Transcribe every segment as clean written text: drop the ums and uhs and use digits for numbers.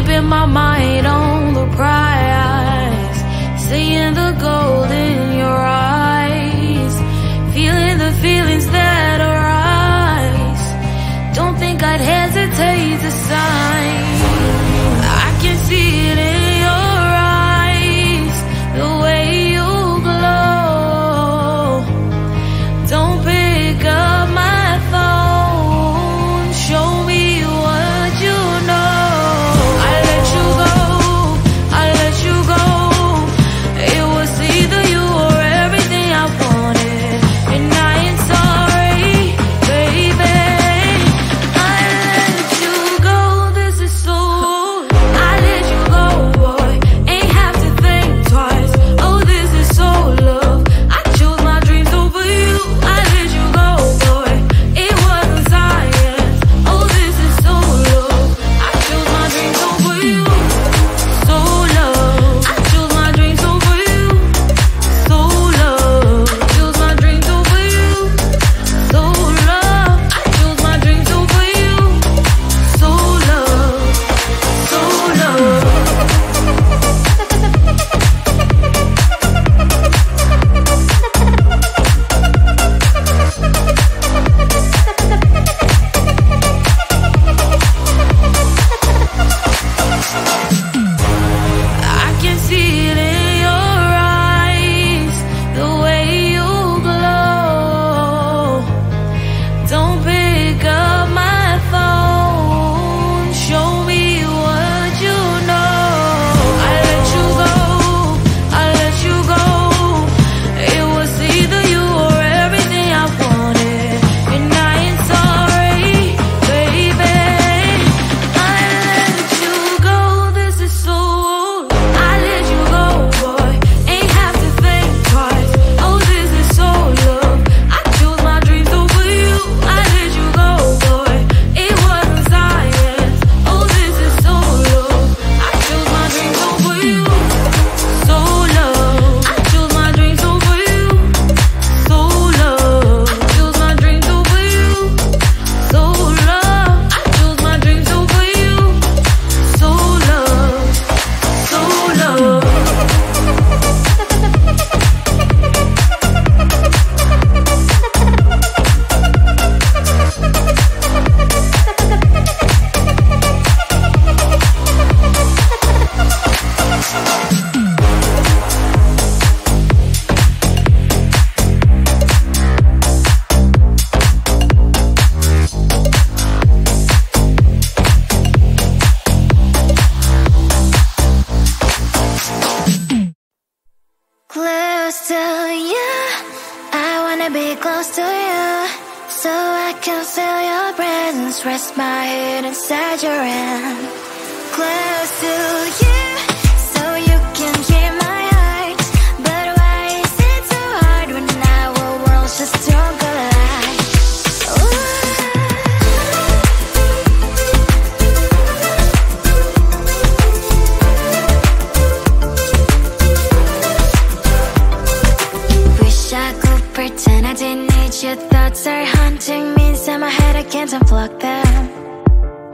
keeping my mind on the prize, seeing the gold in your eyes, feeling the feelings that arise. Don't think I'd hesitate to sign. I can see it in your eyes, the way you glow. Don't pick up my phone, show me what you know. I let you go, I let you go. It was either you or everything I wanted, and I ain't sorry, baby. I let you go, this is so. I let you go, boy, ain't have to think twice. Oh, this is so love. I chose my dreams over you. I let you go, boy, it wasn't science. Oh, this is so love. I chose my dreams over you. So love. I chose my dreams over you. So love. I chose my dreams over you. So love. I chose my dreams over you. So love. So love. I can see it in your eyes, the way you glow. Don't pick up my phone, show me what you know. I let you go, I let you go. It was either you or everything I wanted, and I ain't sorry, baby. I let you go, this is so. I let you go, boy, ain't have to think twice. Oh, this is so love. I chose my dreams over you. I let you go, boy, it wasn't science. Oh, this is so love. I chose my dreams over you. So love. I chose my dreams over you. So love. I chose my dreams over you. So love. I chose my dreams over you. So love. So love. Close to you, I wanna be close to you, so I can feel your presence, rest my head inside your hand. Close to you, so you can hear my heart. But why is it so hard when our worlds just don't collide? Wish I could pretend I didn't need your thoughts are haunting me inside my head. I can't unplug them.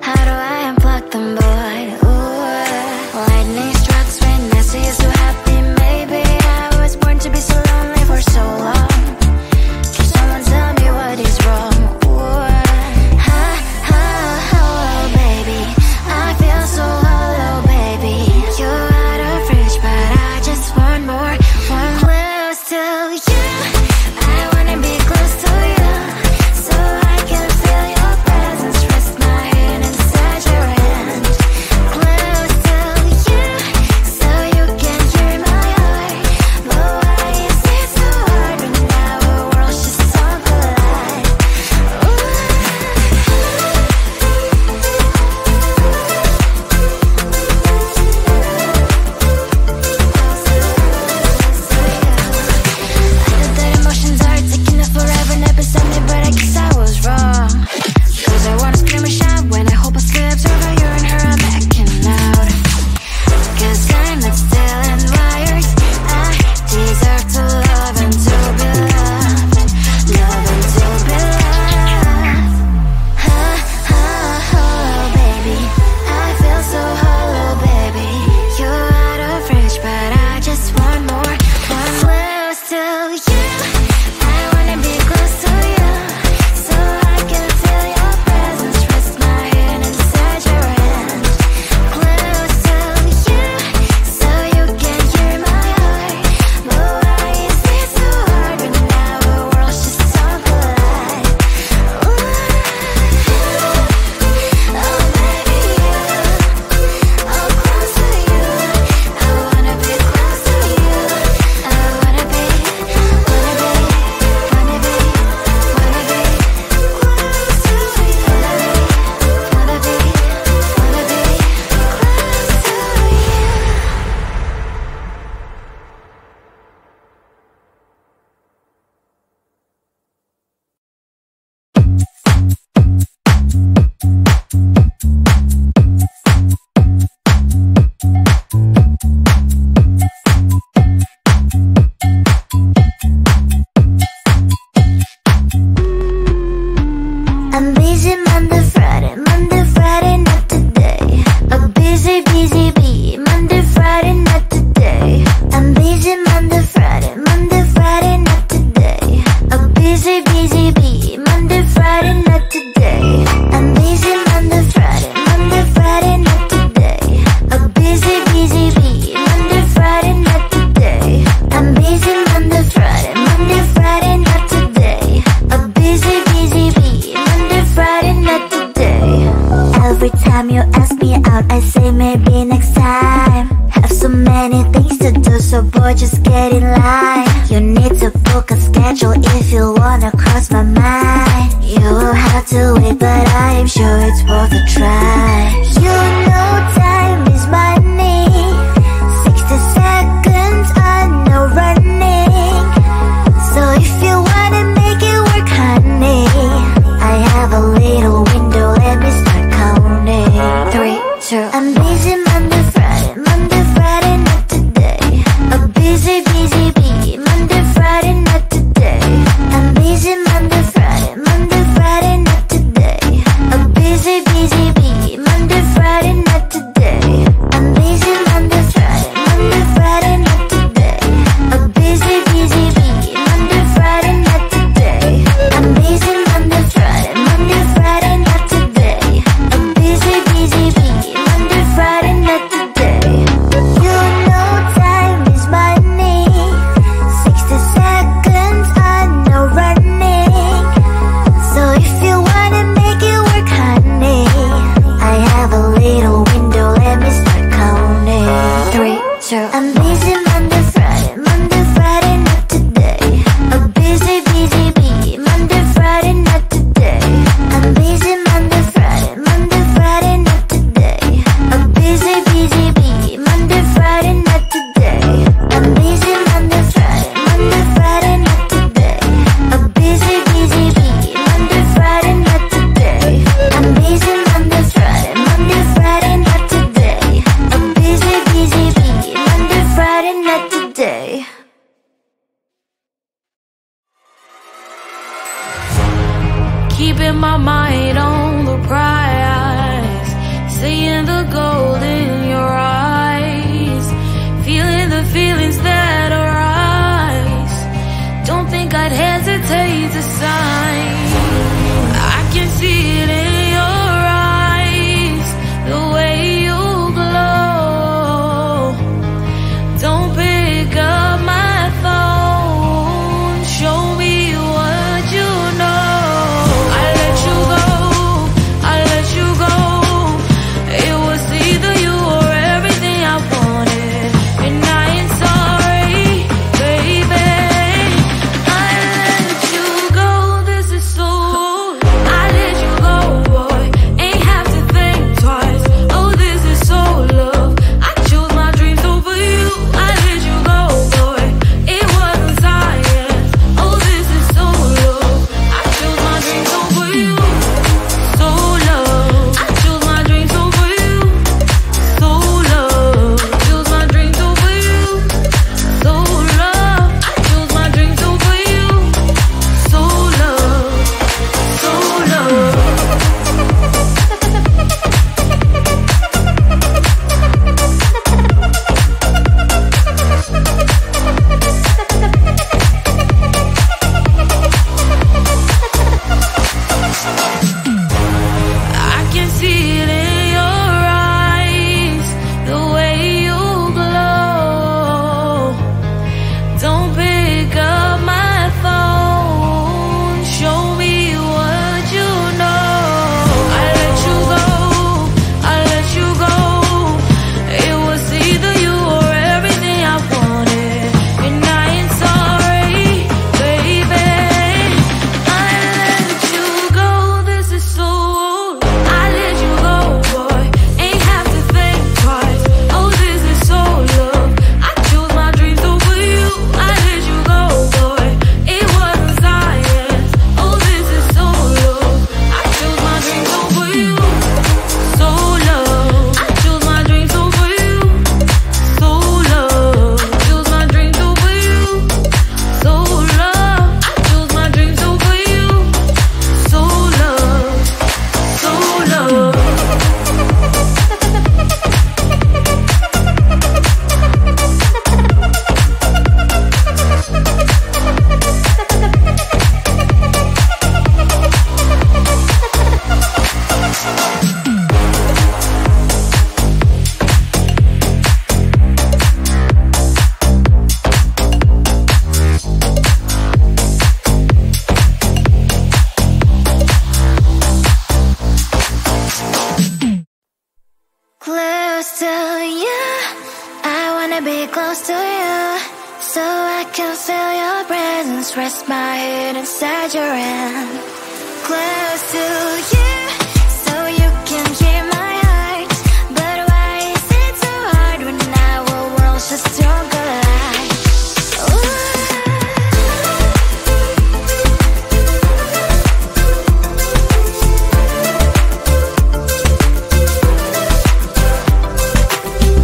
How do I unplug them, boy? Ooh, lightning strikes when I see you so happy. Maybe I was born to be so lonely for so long. Can someone tell me what is wrong? Ooh, oh, baby, I feel so hollow, baby. You're out of reach, but I just want more, one close to you. I wanna be close to you, so I can feel your presence, rest my head inside your hand. Every time you ask me out, I say maybe next time. Have so many things to do, so boy, just get in line. You need to book a schedule if you wanna cross my mind. You will have to wait, but I am sure it's worth a try. You know time is money. 60 seconds on no running. So if you wanna make it work, honey, I have a little window, let me start counting. 3, 2, I'm busy Monday, Friday, not today. A busy, busy bee, Monday, Friday, not today. I'm busy Monday, Friday, not today. A busy, busy bee, Monday, Friday, close to you, so I can feel your presence. Rest my head inside your hand. Close to you, so you can hear my heart. But why is it so hard when our worlds just don't collide?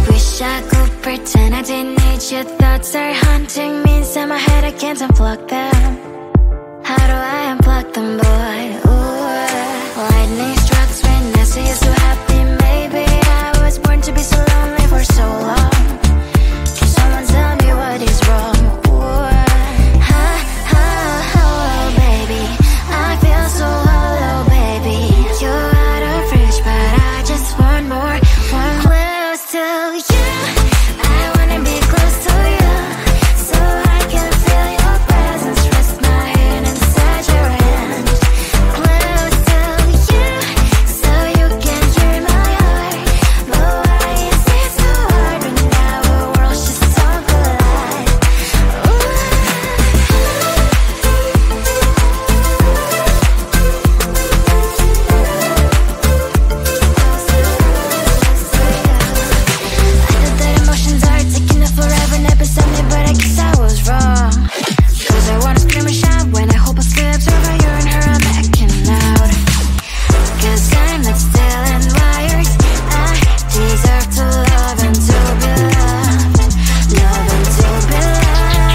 Wish I could pretend I didn't need your thoughts are haunting me inside my head. I can't unplug them. How do I unplug them, boy? Ooh, lightning strikes when I see you so happy. Maybe I was born to be so lonely for so long. Can someone tell me what is wrong? Ooh, oh, baby, I feel so hollow, baby. You're out of reach, but I just want more. One close to you, I wanna be close to you, so I can feel your presence. Rest my head inside your hand. Close to you, so you can hear my heart. But why is it so hard when our worlds just don't collide? I know that emotions are taking up forever and ever beside me, but I guess I was wrong. Cause I wanna scream and shout when I hope I slips over you and her. I'm backing out, cause I'm not still and wired. I deserve to love and to be loved. Love and to be loved.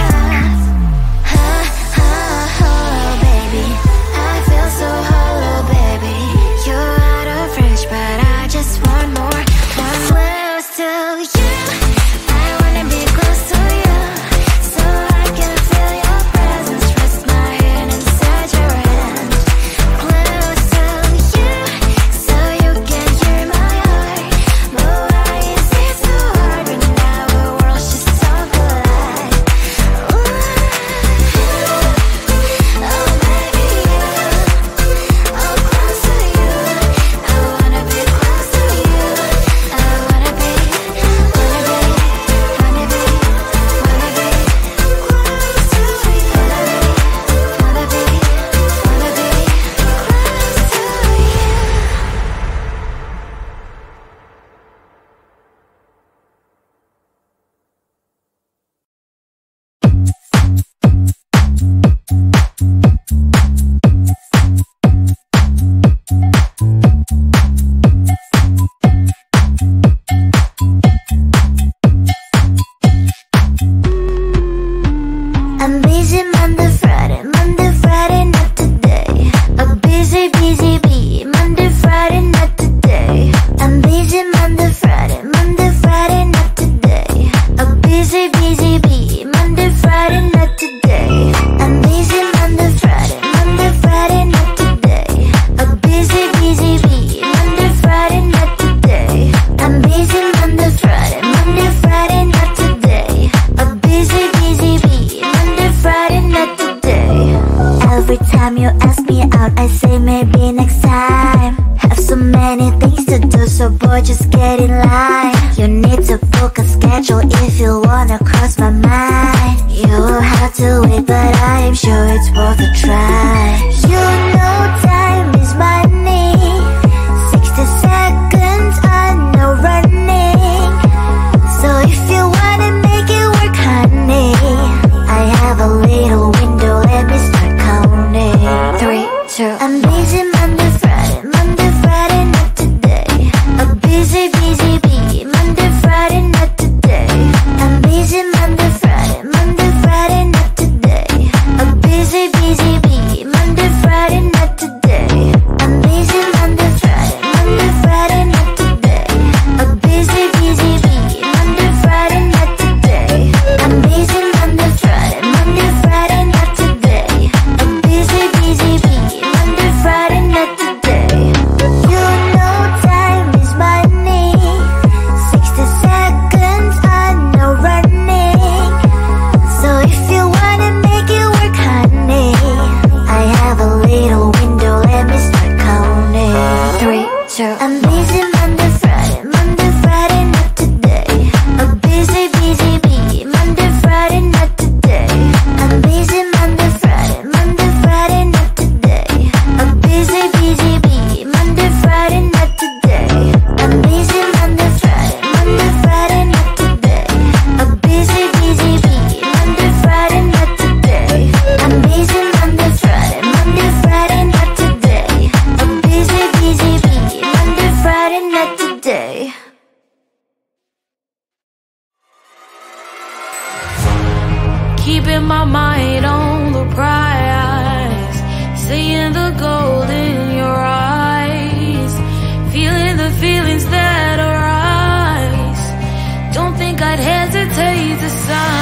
Oh, baby, I feel so hollow, baby. You're out of reach, but I just want more. One close to you, I wanna be close to you, so I can feel your presence. Rest my head inside your hand. Close to you, so you can hear my heart. But why is it so hard when our worlds just don't collide? Oh, baby, oh, close to you. I wanna be close to you. I wanna be close to you. Wanna be I'm busy Monday, Friday, not today. I'm busy, bee, Monday, Friday, not today. I'm busy Monday, Friday, not today. I'm busy, bee, Monday, Friday, not today. I'm busy Monday, Friday, not today. I'm busy, bee, Monday, Friday, not today. I'm busy Monday, Friday, not today. I'm busy, bee, Monday, Friday, not today. Every time you ask me out, I say maybe next time. Have so many things to do, so boy, just get in line. You need to book a schedule if you wanna cross my mind. You will have to wait, but I am sure it's worth a try. You know time is money. 60 seconds on no running. So if you wanna make it work, honey, I have a little window, let me start counting. 3, 2, I'm busy Monday, Friday, not today. I'm busy, bee, Monday, Friday, not today. I'm busy Monday, Friday, not today. I'm busy, bee, Monday, Friday, not today. I'm busy Monday, Friday, not today. I'm busy, bee, Monday, Friday, not today. I'm busy Monday, Friday, not today. I'm busy, bee, Monday, Friday, not today. You know time is money. 60 seconds on no running. So if you wanna make it work, honey, I have a little window, let me start counting. 3, 2, I'm busy Monday, Friday, not today. I'm busy, bee, sign.